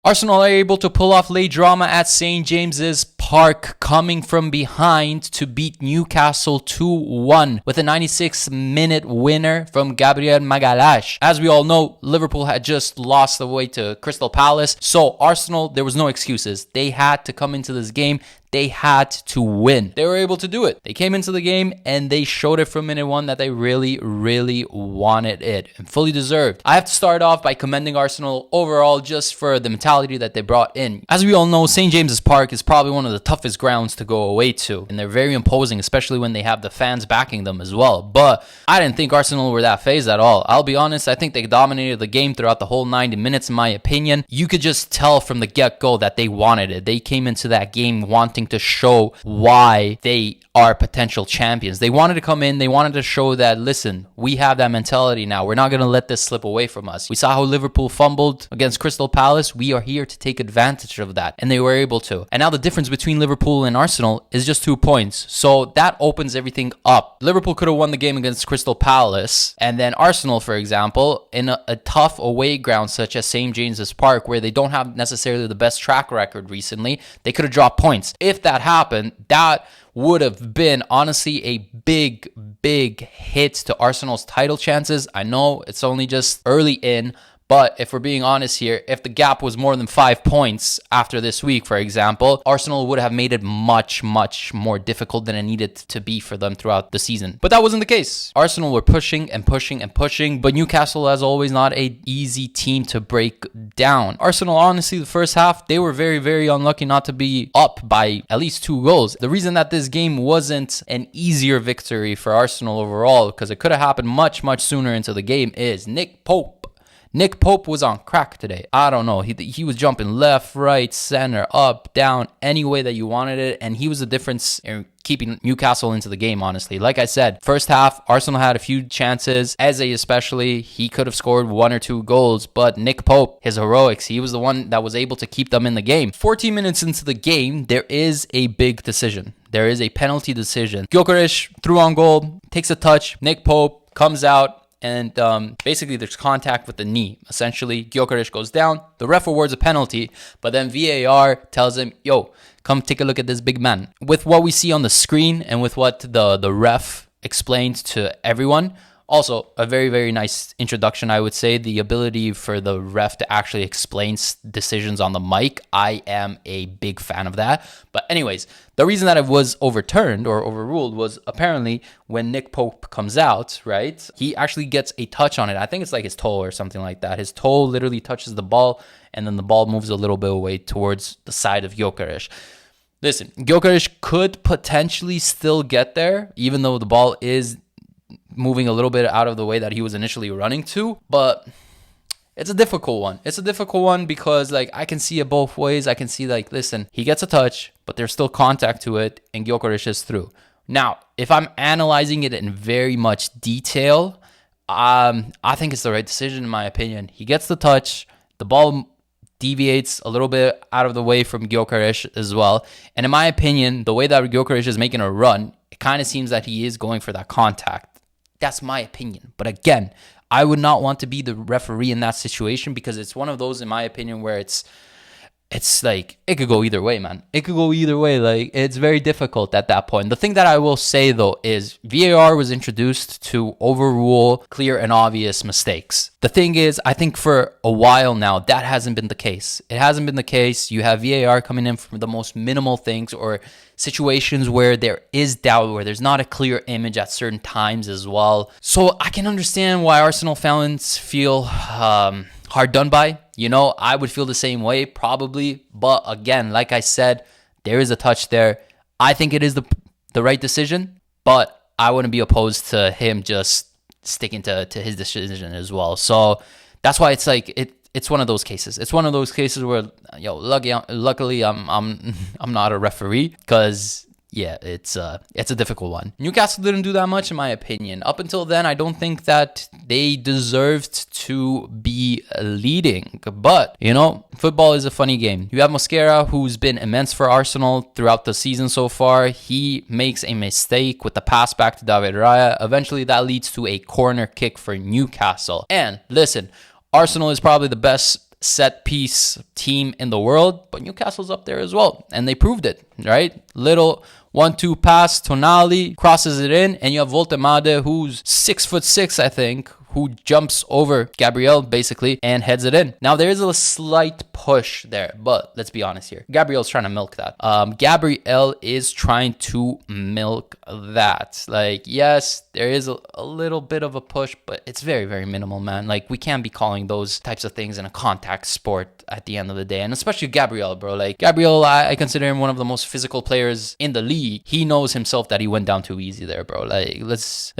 Arsenal are able to pull off late drama at St. James's Park, coming from behind to beat Newcastle 2-1 with a 96-minute winner from Gabriel Magalhaes. As we all know, Liverpool had just lost away to Crystal Palace, so Arsenal, there was no excuses. They had to come into this game. They had to win. They were able to do it. They came into the game and they showed it from minute one that they really, really wanted it and fully deserved. I have to start off by commending Arsenal overall just for the mentality that they brought in. As we all know, St. James's Park is probably one of the toughest grounds to go away to, and they're very imposing, especially when they have the fans backing them as well. But I didn't think Arsenal were that phased at all. I'll be honest, I think they dominated the game throughout the whole 90 minutes in my opinion. You could just tell from the get-go that they wanted it. They came into that game wanting to show why they are potential champions. They wanted to come in, they wanted to show that, listen, we have that mentality now. We're not going to let this slip away from us. We saw how Liverpool fumbled against Crystal Palace. We are here to take advantage of that, and they were able to. And now the difference between Liverpool and Arsenal is just 2 points. So that opens everything up. Liverpool could have won the game against Crystal Palace, and then Arsenal, for example, in a tough away ground such as St. James's Park, where they don't have necessarily the best track record recently, they could have dropped points. If that happened, that would have been honestly a big hit to Arsenal's title chances. I know it's only just early in, but if we're being honest here, if the gap was more than 5 points after this week, for example, Arsenal would have made it much more difficult than it needed to be for them throughout the season. But that wasn't the case. Arsenal were pushing and pushing and pushing, but Newcastle, as always, not an easy team to break down. Arsenal, honestly, the first half, they were very unlucky not to be up by at least 2 goals. The reason that this game wasn't an easier victory for Arsenal overall, because it could have happened much sooner into the game, is Nick Pope was on crack today. I don't know. He was jumping left, right, center, up, down, any way that you wanted it. And he was the difference in keeping Newcastle into the game, honestly. Like I said, first half, Arsenal had a few chances. Eze especially, he could have scored 1 or 2 goals. But Nick Pope, his heroics, he was the one that was able to keep them in the game. 14 minutes into the game, there is a big decision. There is a penalty decision. Gyokeres threw on goal, takes a touch. Nick Pope comes out. And basically, there's contact with the knee. Essentially, Gyokeres goes down. The ref awards a penalty, but then VAR tells him, yo, come take a look at this big man. With what we see on the screen and with what the ref explained to everyone, also a very nice introduction, I would say. The ability for the ref to actually explain decisions on the mic. I am a big fan of that. But anyways, the reason that it was overturned or overruled was apparently when Nick Pope comes out, right? He actually gets a touch on it. I think it's like his toe or something like that. His toe literally touches the ball, and then the ball moves a little bit away towards the side of Gyokeres. Listen, Gyokeres could potentially still get there, even though the ball is moving a little bit out of the way that he was initially running to, but it's a difficult one. It's a difficult one because, like, I can see it both ways. I can see, like, listen, he gets a touch, but there's still contact to it, and Gyokeres is through. Now, if I'm analyzing it in very much detail, I think it's the right decision in my opinion. He gets the touch, the ball deviates a little bit out of the way from Gyokeres as well, and in my opinion, the way that Gyokeres is making a run, it kind of seems that he is going for that contact. That's my opinion. But again, I would not want to be the referee in that situation because it's one of those, in my opinion, where it's like, it could go either way, man. It could go either way. Like, it's very difficult at that point. The thing that I will say, though, is VAR was introduced to overrule clear and obvious mistakes. The thing is, I think for a while now, that hasn't been the case. It hasn't been the case. You have VAR coming in from the most minimal things or situations where there is doubt, where there's not a clear image at certain times as well. So I can understand why Arsenal fans feel hard done by. You know, I would feel the same way probably. But again, like I said, there is a touch there. I think it is the right decision, but I wouldn't be opposed to him just sticking to his decision as well. So that's why it's like it's one of those cases. It's one of those cases where, luckily I'm not a referee because, yeah, it's a difficult one. Newcastle didn't do that much in my opinion. Up until then, I don't think that they deserved to be leading. But, you know, football is a funny game. You have Mosquera, who's been immense for Arsenal throughout the season so far. He makes a mistake with the pass back to David Raya. Eventually, that leads to a corner kick for Newcastle. And listen, Arsenal is probably the best set piece team in the world, but Newcastle's up there as well. And they proved it, right? Little 1-2 pass, Tonali crosses it in, and you have Woltemade, who's 6'6", I think, who jumps over Gabriel basically and heads it in. Now there is a slight push there, but let's be honest here. Gabriel's trying to milk that. Gabriel is trying to milk that. Like, yes, there is a little bit of a push, but it's very, very minimal, man. Like, we can't be calling those types of things in a contact sport at the end of the day. And especially Gabriel, bro. Like, Gabriel, I consider him one of the most physical players in the league. He knows himself that he went down too easy there, bro. Like, let's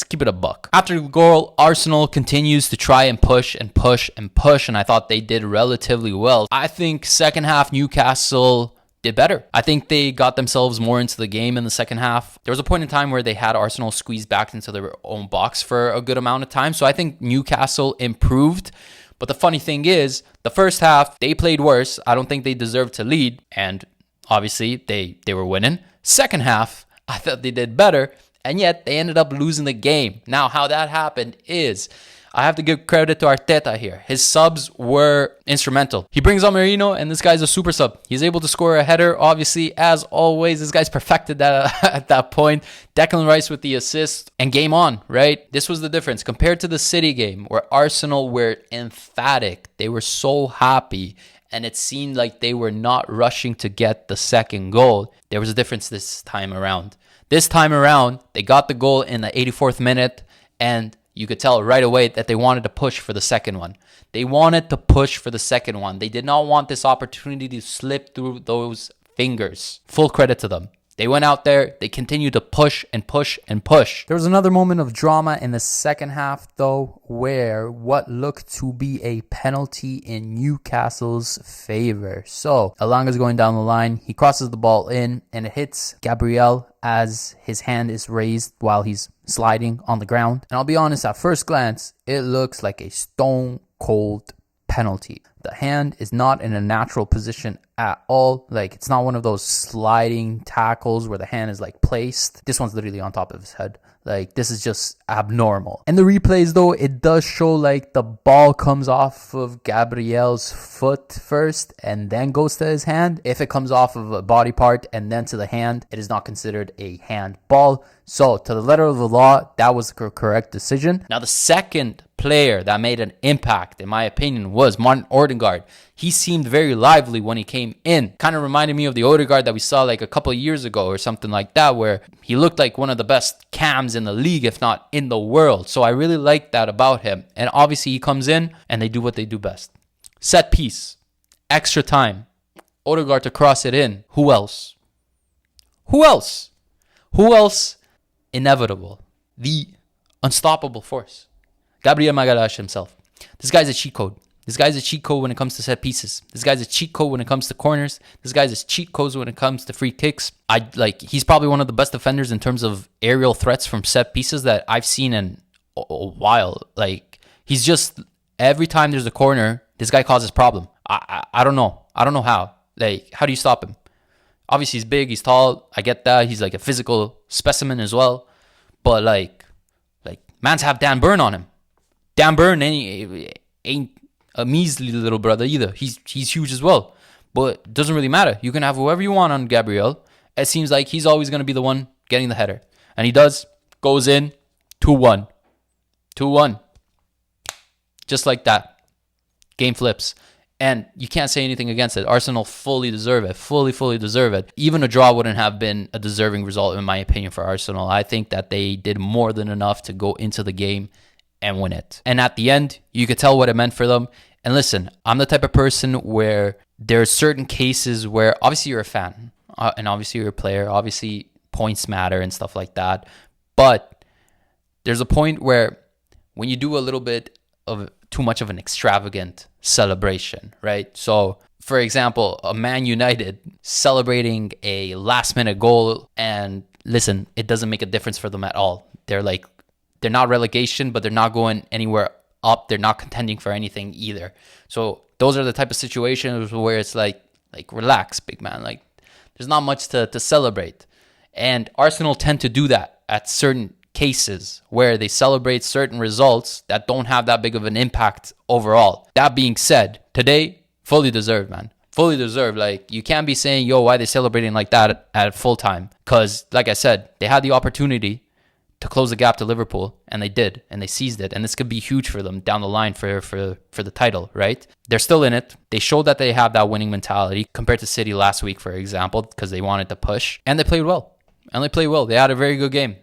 keep it a buck. After the goal, Arsenal continues to try and push and push and push, and I thought they did relatively well. I think second half Newcastle did better. I think they got themselves more into the game in the second half. There was a point in time where they had Arsenal squeezed back into their own box for a good amount of time, so I think Newcastle improved. But the funny thing is, the first half, they played worse. I don't think they deserved to lead, and obviously they were winning. Second half, I thought they did better, and yet they ended up losing the game. Now, how that happened is, I have to give credit to Arteta here. His subs were instrumental. He brings on Merino, and this guy's a super sub. He's able to score a header, obviously, as always. This guy's perfected that at that point. Declan Rice with the assist, and game on, right? This was the difference. Compared to the City game, where Arsenal were emphatic. They were so happy, and it seemed like they were not rushing to get the second goal. There was a difference this time around. This time around, they got the goal in the 84th minute, and you could tell right away that they wanted to push for the second one. They wanted to push for the second one. They did not want this opportunity to slip through those fingers. Full credit to them. They went out there, they continued to push and push and push. There was another moment of drama in the second half, though, where what looked to be a penalty in Newcastle's favor. So, Elanga's going down the line. He crosses the ball in, and it hits Gabriel as his hand is raised while he's sliding on the ground. And I'll be honest, at first glance, it looks like a stone cold penalty. The hand is not in a natural position at all. Like, it's not one of those sliding tackles where the hand is like placed. This one's literally on top of his head. Like, this is just abnormal. In the replays, though, it does show like the ball comes off of Gabriel's foot first and then goes to his hand. If it comes off of a body part and then to the hand, it is not considered a handball. So, to the letter of the law, that was the correct decision. Now, the second player that made an impact, in my opinion, was Martin Odegaard. He seemed very lively when he came in. Kind of reminded me of the Odegaard that we saw like a couple of years ago or something like that, where he looked like one of the best cams in the league, if not in the world. So I really like that about him. And obviously he comes in and they do what they do best. Set piece. Extra time. Odegaard to cross it in. Who else? Who else? Who else? Inevitable. The unstoppable force. Gabriel Magalhaes himself. This guy's a cheat code. This guy's a cheat code when it comes to set pieces. This guy's a cheat code when it comes to corners. This guy's a cheat code when it comes to free kicks. He's probably one of the best defenders in terms of aerial threats from set pieces that I've seen in a while. Like, he's just, every time there's a corner, this guy causes problem. I don't know. I don't know how. Like, how do you stop him? Obviously, he's big, he's tall. I get that. He's like a physical specimen as well. But like man's have Dan Burn on him. Dan Burn ain't a measly little brother either. He's huge as well. But it doesn't really matter. You can have whoever you want on Gabriel. It seems like he's always going to be the one getting the header. And he does. Goes in. 2-1. 2-1. Just like that. Game flips. And you can't say anything against it. Arsenal fully deserve it. Fully deserve it. Even a draw wouldn't have been a deserving result, in my opinion, for Arsenal. I think that they did more than enough to go into the game and win it. And at the end, you could tell what it meant for them. And listen, I'm the type of person where there are certain cases where obviously you're a fan and obviously you're a player. Obviously points matter and stuff like that. But there's a point where when you do a little bit of too much of an extravagant celebration, right? So, for example, a Man United celebrating a last-minute goal, and listen, it doesn't make a difference for them at all. They're not relegation, but they're not going anywhere up. They're not contending for anything either. So those are the type of situations where it's like relax, big man. Like, there's not much to celebrate. And Arsenal tend to do that at certain cases where they celebrate certain results that don't have that big of an impact overall. That being said, today, fully deserved, man. Fully deserved. Like, you can't be saying, yo, why are they celebrating like that at full time? Because, like I said, they had the opportunity to close the gap to Liverpool, and they did, and they seized it. And this could be huge for them down the line for the title, right? They're still in it. They showed that they have that winning mentality compared to City last week, for example, because they wanted to push. And they played well. They had a very good game.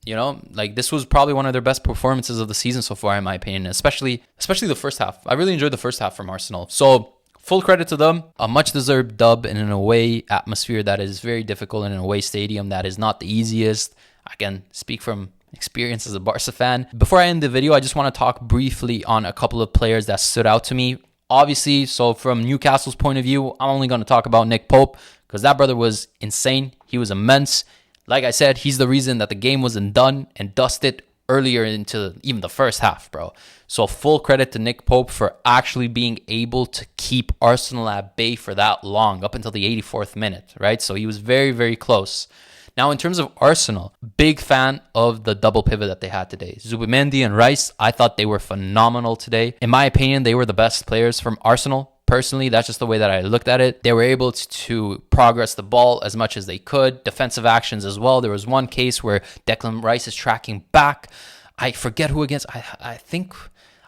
You know, like, this was probably one of their best performances of the season so far, in my opinion, especially the first half. I really enjoyed the first half from Arsenal. So, full credit to them. A much-deserved dub in an away atmosphere that is very difficult, in an away stadium that is not the easiest. I can speak from experience as a Barca fan. Before I end the video, I just want to talk briefly on a couple of players that stood out to me. Obviously, so from Newcastle's point of view, I'm only going to talk about Nick Pope because that brother was insane. He was immense. Like I said, he's the reason that the game wasn't done and dusted earlier into even the first half, bro. So full credit to Nick Pope for actually being able to keep Arsenal at bay for that long, up until the 84th minute, right? So he was very, very close. Now, in terms of Arsenal, big fan of the double pivot that they had today. Zubimendi and Rice, I thought they were phenomenal today. In my opinion, they were the best players from Arsenal. Personally, that's just the way that I looked at it. They were able to progress the ball as much as they could. Defensive actions as well. There was one case where Declan Rice is tracking back. I forget who against. I think,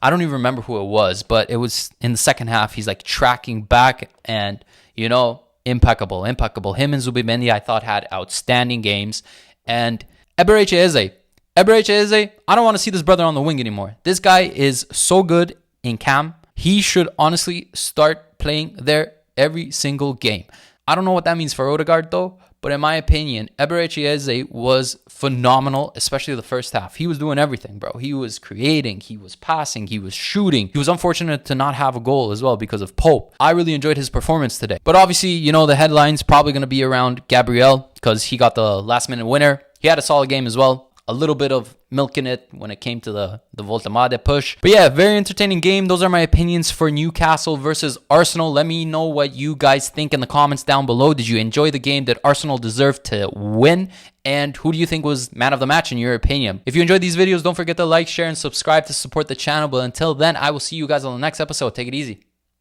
I don't even remember who it was, but it was in the second half. He's like tracking back and, you know, impeccable. Him and Zubimendi, I thought, had outstanding games. And Eberechi Eze, I don't want to see this brother on the wing anymore. This guy is so good in cam. He should honestly start playing there every single game. I don't know what that means for Odegaard though, but in my opinion, Eberechi Eze was phenomenal, especially the first half. He was doing everything, bro. He was creating, he was passing, he was shooting. He was unfortunate to not have a goal as well because of Pope. I really enjoyed his performance today. But obviously, you know, the headline's probably going to be around Gabriel because he got the last minute winner. He had a solid game as well. A little bit of milk in it when it came to the woltemade push. But yeah, very entertaining game. Those are my opinions for Newcastle versus Arsenal. Let me know what you guys think in the comments down below. Did you enjoy the game? Did Arsenal deserve to win? And who do you think was man of the match in your opinion? If you enjoyed these videos, don't forget to like, share, and subscribe to support the channel. But until then, I will see you guys on the next episode. Take it easy.